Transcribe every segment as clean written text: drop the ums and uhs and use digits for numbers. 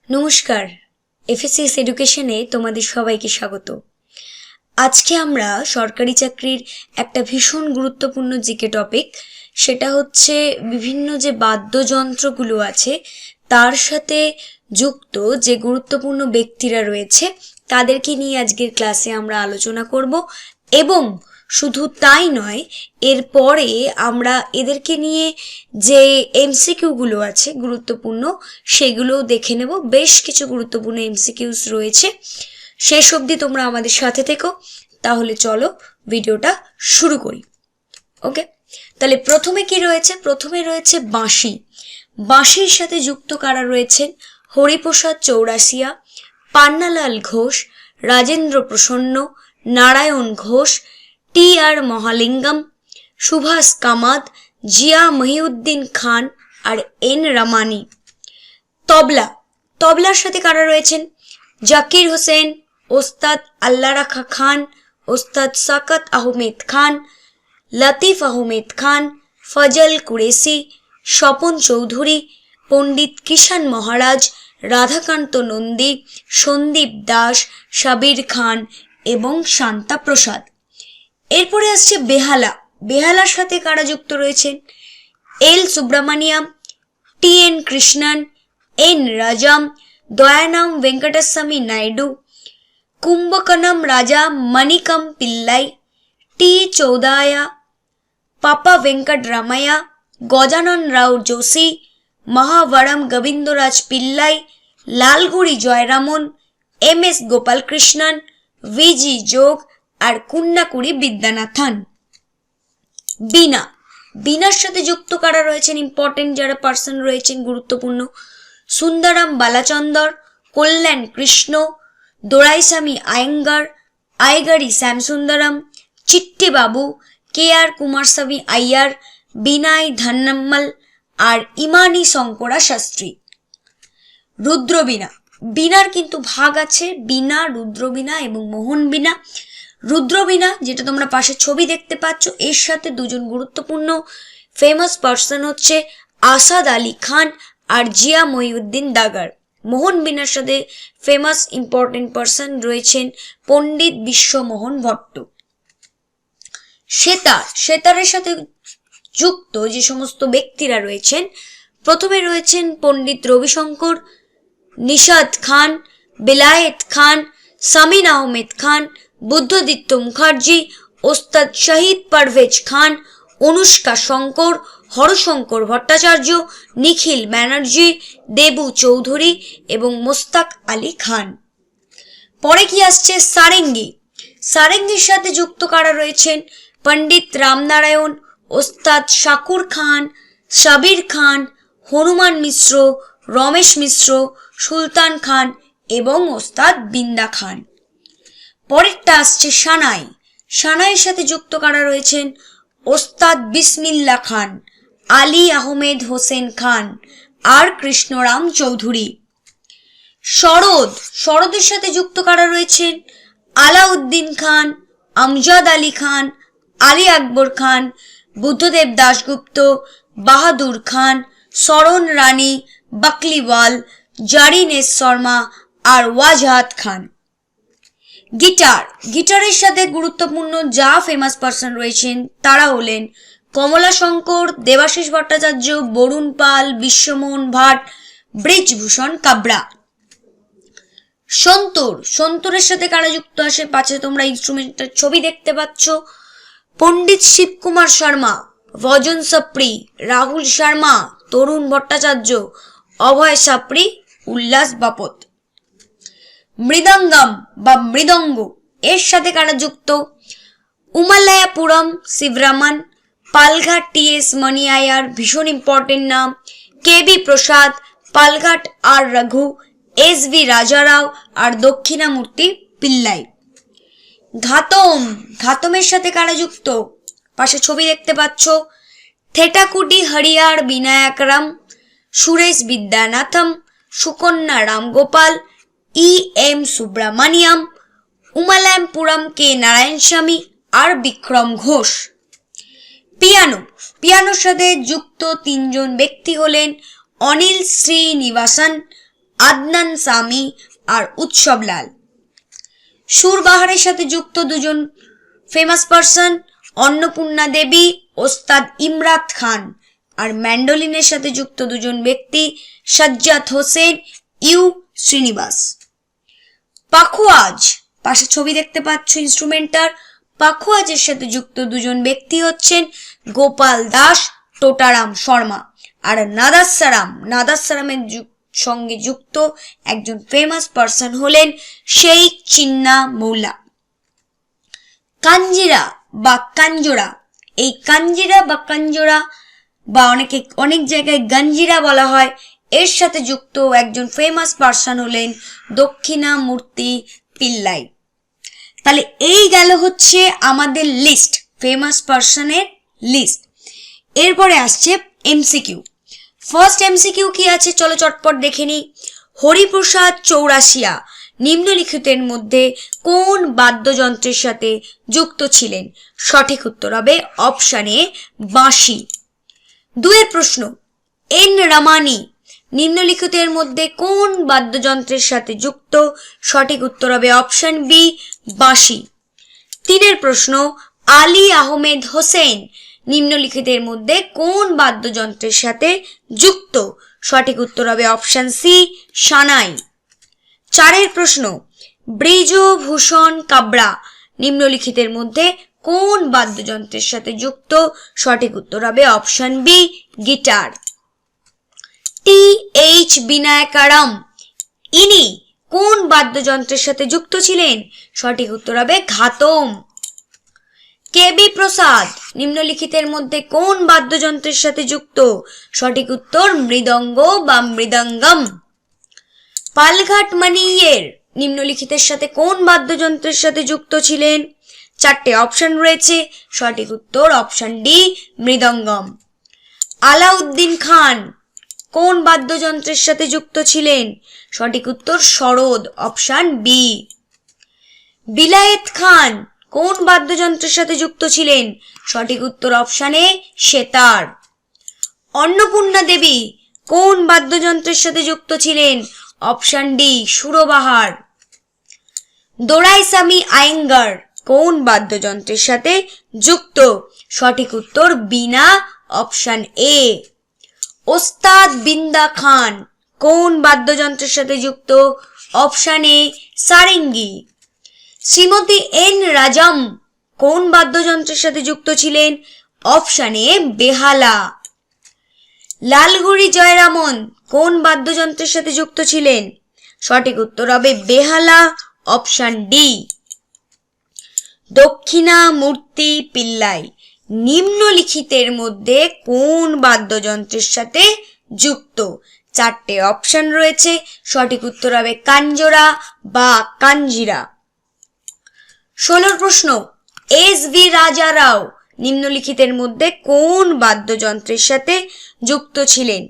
নমস্কার, এফএসসিএস এডুকেশনে তোমাদের সবাইকে স্বাগত। আজকে আমরা সরকারি চাকরির একটা ভীষণ গুরুত্বপূর্ণ জিকে টপিক, সেটা হচ্ছে বিভিন্ন যে বাদ্যযন্ত্রগুলো আছে তার সাথে যুক্ত যে গুরুত্বপূর্ণ ব্যক্তিরা রয়েছে তাদেরকে নিয়ে আজকের ক্লাসে আমরা আলোচনা করব। এবং শুধু তাই নয়, এরপরে আমরা এদেরকে নিয়ে যে এমসিকিউগুলো আছে গুরুত্বপূর্ণ সেগুলোও দেখে নেব। বেশ কিছু গুরুত্বপূর্ণ এমসিকিউস রয়েছে, শেষ অবধি তোমরা আমাদের সাথে থেকো। তাহলে চলো ভিডিওটা শুরু করি। ওকে, তাহলে প্রথমে কি রয়েছে? প্রথমে রয়েছে বাঁশি। বাঁশির সাথে যুক্ত কারা রয়েছেন? হরিপ্রসাদ চৌরাসিয়া, পান্নালাল ঘোষ, রাজেন্দ্র প্রসন্ন, নারায়ণ ঘোষ, টি.আর. মহালিঙ্গম, সুভাষ কামাত, জিয়া মহিউদ্দিন খান আর এন রামানি। তবলা, তবলার সাথে কারা রয়েছেন? জাকির হোসেন, ওস্তাদ আল্লাহ রাখা খান, ওস্তাদ সাকাত আহমেদ খান, লতিফ আহমেদ খান, ফজল কুরেশি, স্বপন চৌধুরী, পণ্ডিত কিষান মহারাজ, রাধাকান্ত নন্দী, সন্দীপ দাস, সাবির খান এবং শান্তা প্রসাদ। এরপরে আসছে বেহালা। বেহালার সাথে কারা যুক্ত রয়েছেন? এল সুব্রমণিয়াম, টি.এন. কৃষ্ণন, এন রাজাম, দয়ানাম ভেঙ্কটস্বামী নাইডু, কুম্ভকোণম রাজা মণিকম পিল্লাই, টি. চৌদায়া, পাপা ভেঙ্কট রামায়া, গজানন রাও যোশী, মহাবরম গোবিন্দরাজ পিল্লাই, লালগুড়ি জয়রামন, এম.এস. গোপালকৃষ্ণন, ভিজি যোগ আর কুন্নাকুড়ি বিদ্যানাথন। বীণা, বীণার সাথে যুক্ত কারা রয়েছেন? ইম্পর্টেন্ট যারা পার্সন রয়েছেন গুরুত্বপূর্ণ: সুন্দরম বালাচন্দর, কল্যাণ কৃষ্ণ, দোরাইস্বামী আয়েঙ্গার, আইগারি শ্যামসুন্দরম, চিট্টি বাবু, কে.আর. কুমারস্বামী আইয়ার, বিনাই ধন্নম্মল আর ইমানি শঙ্করা শাস্ত্রী। রুদ্রবীণা, বীণার কিন্তু ভাগ আছে: বীণা, রুদ্রবীণা এবং মোহন বীণা। রুদ্রবীণা, যেটা তোমরা পাশে ছবি দেখতে পাচ্ছ, এর সাথে দুজন গুরুত্বপূর্ণ ফেমাস পার্সন হচ্ছে আসাদ আলী খান আর জিয়া মহিউদ্দিন দাগার। মোহন বীণার সাথে ফেমাস ইম্পর্টেন্ট পার্সন রয়েছেন পণ্ডিত বিশ্বমোহন ভট্ট। সেতার, সেতারের সাথে যুক্ত যে সমস্ত ব্যক্তিরা রয়েছেন, প্রথমে রয়েছেন পণ্ডিত রবিশঙ্কর, নিশাদ খান, বেলায়েত খান, সামিন আহমেদ খান, বুদ্ধদিত্য মুখার্জি, ওস্তাদ শহীদ পারভেজ খান, অনুষ্কা শঙ্কর, হরশঙ্কর ভট্টাচার্য, নিখিল ব্যানার্জি, দেবু চৌধুরী এবং মোস্তাক আলী খান। পরে কি আসছে? সারেঙ্গি। সারেঙ্গির সাথে যুক্ত কারা রয়েছেন? পণ্ডিত রামনারায়ণ, ওস্তাদ শাকুর খান, সাবির খান, হনুমান মিশ্র, রমেশ মিশ্র, সুলতান খান এবং ওস্তাদ বিন্দা খান। পরেরটা আসছে সানাই। সানাইয়ের সাথে যুক্ত কারা রয়েছেন? ওস্তাদ বিসমিল্লা খান, আলী আহমেদ হোসেন খান আর কৃষ্ণরাম চৌধুরী। সরোদ, সরোদের সাথে যুক্ত কারা রয়েছেন? আলাউদ্দিন খান, আমজাদ আলী খান, আলী আকবর খান, বুদ্ধদেব দাশগুপ্ত, বাহাদুর খান, শরণ রানী, বাকলিওয়াল, জারিনেশ শর্মা আর ওয়াজহাত খান। গিটার, গিটারের সাথে গুরুত্বপূর্ণ যা ফেমাস পার্সন রয়েছেন তারা হলেন কমলা শঙ্কর, দেবাশিস ভট্টাচার্য, বরুণ পাল, বিশ্বমোহন ভাট, ব্রিজভূষণ কাবরা। সন্তর, সন্তরের সাথে কারা যুক্ত আসে? পাশে তোমরা ইনস্ট্রুমেন্টের ছবি দেখতে পাচ্ছ: পণ্ডিত শিবকুমার শর্মা, ভজন সাপড়ি, রাহুল শর্মা, তরুণ ভট্টাচার্য, অভয় সাপড়ি, উল্লাস বাপত। মৃদঙ্গম বা মৃদঙ্গ, এর সাথে কারা যুক্ত? উমালয়াপুরম শিবরামন, পালঘাট টি.এস. মণি আয়ার, ভীষণ ইম্পর্টেন্ট নাম, কে.বি. প্রসাদ, পালঘাট আর রঘু, এস.ভি. রাজারাও আর দক্ষিণামূর্তি পিল্লাই। ঘাতম, ঘাতমের সাথে কারা যুক্ত? পাশে ছবি দেখতে পাচ্ছ: থেটাকুডি হরিয়ার বিনায়করাম, সুরেশ বিদ্যানাথম, সুকন্যা রামগোপাল, ই.এম. সুব্রমণিয়াম, উমালয়াপুরম কে নারায়ণস্বামী আর বিক্রম ঘোষ। পিয়ানো, পিয়ানোর সাথে যুক্ত তিনজন ব্যক্তি হলেন অনিল শ্রীনিবাসন, আদনান সামি আর উৎসব লাল। সুরবাহারের সাথে যুক্ত দুজন ফেমাস পারসন, অন্নপূর্ণা দেবী, ওস্তাদ ইমরাত খান। আর ম্যান্ডোলিনের সাথে যুক্ত দুজন ব্যক্তি, সাজ্জাদ হোসেন, ইউ শ্রীনিবাস। পাখোয়াজ, পাশে ছবি দেখতে পাচ্ছ ইনস্ট্রুমেন্টার। পাখোয়াজের সাথে যুক্ত দুজন ব্যক্তি হচ্ছেন গোপাল দাস, টোটারাম শর্মা। আর নাদাসারামের সঙ্গে যুক্ত একজন ফেমাস পারসন হলেন শেখ চিন্না মৌলা। কাঞ্জিরা বা কাঞ্জোরা, এই কাঞ্জিরা বা কাঞ্জোরা বা অনেক জায়গায় গঞ্জিরা বলা হয়, এর সাথে যুক্ত একজন ফেমাস পারসন হলেন দক্ষিণামূর্তি পিল্লাই। তাহলে এই গেল হচ্ছে আমাদের লিস্ট, ফেমাস পারসনের লিস্ট। এরপরে আসছে এমসিকিউ। ফার্স্ট এমসিকিউ কি আছে চলো চটপট দেখে নিই। হরিপ্রসাদ চৌরাশিয়া নিম্নলিখিতের মধ্যে কোন বাদ্যযন্ত্রের সাথে যুক্ত ছিলেন? সঠিক উত্তর হবে অপশন এ বাঁশি। 2 প্রশ্ন, এন রামানি নিম্নলিখিতের মধ্যে কোন বাদ্যযন্ত্রের সাথে যুক্ত? সঠিক উত্তর হবে অপশন বি বাঁশি। 3 প্রশ্ন, আলী আহমেদ হোসেন নিম্নলিখিতের মধ্যে কোন বাদ্যযন্ত্রের সাথে যুক্ত? সঠিক উত্তর হবে অপশন সি সানাই। 4 প্রশ্ন, ব্রিজভূষণ কাবরা নিম্নলিখিতের মধ্যে কোন বাদ্যযন্ত্রের সাথে যুক্ত? সঠিক উত্তর হবে option B guitar. T H Vinayakram ইনি কোন বাদ্যযন্ত্রের সাথে যুক্ত ছিলেন? সঠিক উত্তর হবে ঘাতম। কেবি প্রসাদ নিম্নলিখিতের মধ্যে কোন বাদ্যযন্ত্রের সাথে যুক্ত? সঠিক উত্তর মৃদঙ্গ বা মৃদঙ্গম। পালঘাট মানিয়ের নিম্নলিখিতের সাথে কোন বাদ্যযন্ত্রের সাথে যুক্ত ছিলেন? 4টে অপশন রয়েছে, সঠিক উত্তর অপশন ডি মৃদঙ্গম। আলাউদ্দিন খান কোন বাদ্যযন্ত্রের সাথে যুক্ত ছিলেন? সঠিক উত্তর সরোদ, অপশন বি। বিলায়েত খান কোন বাদ্যযন্ত্রের সাথে যুক্ত ছিলেন? সঠিক উত্তর অপশন এ সেতার। অন্নপূর্ণা দেবী কোন বাদ্যযন্ত্রের সাথে যুক্ত ছিলেন? Option D surbahar. দোরাইস্বামী আয়েঙ্গার কোন বাদ্যযন্ত্রের সাথে যুক্ত? সঠিক উত্তর বীণা, অপশন এ। ওস্তাদ বিন্দা খান কোন বাদ্যযন্ত্রের সাথে যুক্ত? Option A sarangi. Shrimati N Rajam কোন বাদ্যযন্ত্রের সাথে যুক্ত ছিলেন? অপশন এ বেহালা। লালগুড়ি জয়রামন কোন বাদ্যযন্ত্রের সাথে যুক্ত ছিলেন? সঠিক উত্তর হবে বেহালা, অপশন ডি। দক্ষিণামূর্তি পিল্লাই নিম্নলিখিতের মধ্যে কোন বাদ্যযন্ত্রের সাথে যুক্ত? 4টে অপশন রয়েছে, সঠিক উত্তর হবে কাঞ্জোরা বা কাঞ্জিরা। 16 প্রশ্ন, এস ভি রাজা রাও নিম্নলিখিতের মধ্যে কোন বাদ্যযন্ত্রের সাথে যুক্ত ছিলেন?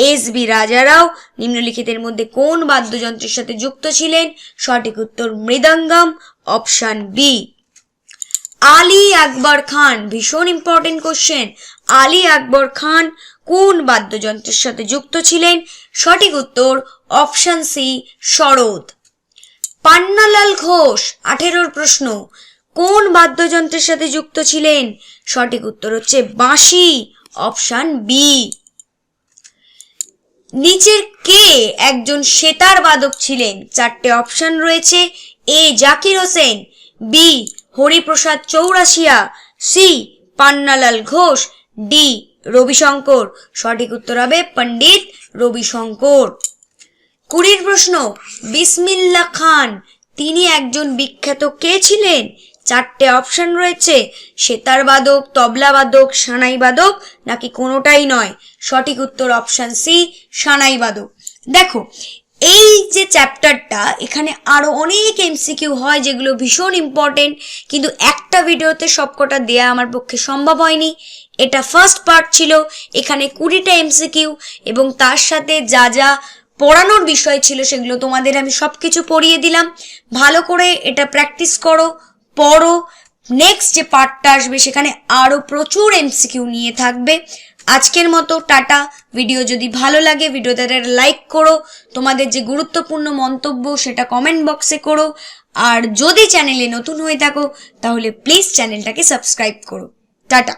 এস ভি রাজা রাও নিম্নলিখিতের মধ্যে কোন বাদ্যযন্ত্রের সাথে যুক্ত ছিলেন? সঠিক উত্তর মৃদঙ্গম, অপশন বি। আলী আকবর খান, ভীষণ ইম্পর্টেন্ট কোশ্চেন, আলী আকবর খান কোন বাদ্যযন্ত্রের সাথে যুক্ত ছিলেন? সঠিক উত্তর অপশন সি সরোদ। পান্নালাল ঘোষ 18 প্রশ্ন, কোন বাদ্যযন্ত্রের সাথে যুক্ত ছিলেন? সঠিক উত্তর হচ্ছে বাঁশি, অপশন বি। নিচের কে একজন সেতার বাদক ছিলেন? 4টে অপশন রয়েছে, A Zakir Hussain, B Hariprasad Chaurasia, C Pannalal Ghosh, D Ravi Shankar. সঠিক উত্তর হবে পণ্ডিত রবিশঙ্কর। 20 প্রশ্ন, বিসমিল্লাহ খান তিনি একজন বিখ্যাত কে ছিলেন? 4টে অপশন রয়েছে, সেতার বাদক, তবলা বাদক, সানাই বাদক নাকি কোনোটাই নয়? সঠিক উত্তর অপশন সি সানাই বাদক। দেখো এই যে চ্যাপ্টারটা, এখানে আরো অনেক এমসিকিউ হয় যেগুলো ভীষণ ইম্পর্টেন্ট, কিন্তু একটা ভিডিওতে সবকটা দেয়া আমার পক্ষে সম্ভব হয়নি। এটা ফার্স্ট পার্ট ছিল, এখানে 20টা এমসিকিউ এবং তার সাথে যা যা পড়ানোর বিষয় ছিল সেগুলো তোমাদের আমি সবকিছু পড়িয়ে দিলাম। ভালো করে এটা প্র্যাকটিস করো, পড়ো। নেক্সট যে পার্টটা আসবে সেখানে আরো প্রচুর এমসিকিউ নিয়ে থাকবে। আজকের মতো টাটা। ভিডিও যদি ভালো লাগে ভিডিওতে লাইক করো, তোমাদের যে গুরুত্বপূর্ণ মন্তব্য সেটা কমেন্ট বক্সে করো, আর যদি চ্যানেলে নতুন হয়ে থাকো তাহলে প্লিজ চ্যানেলটাকে সাবস্ক্রাইব করো। টাটা।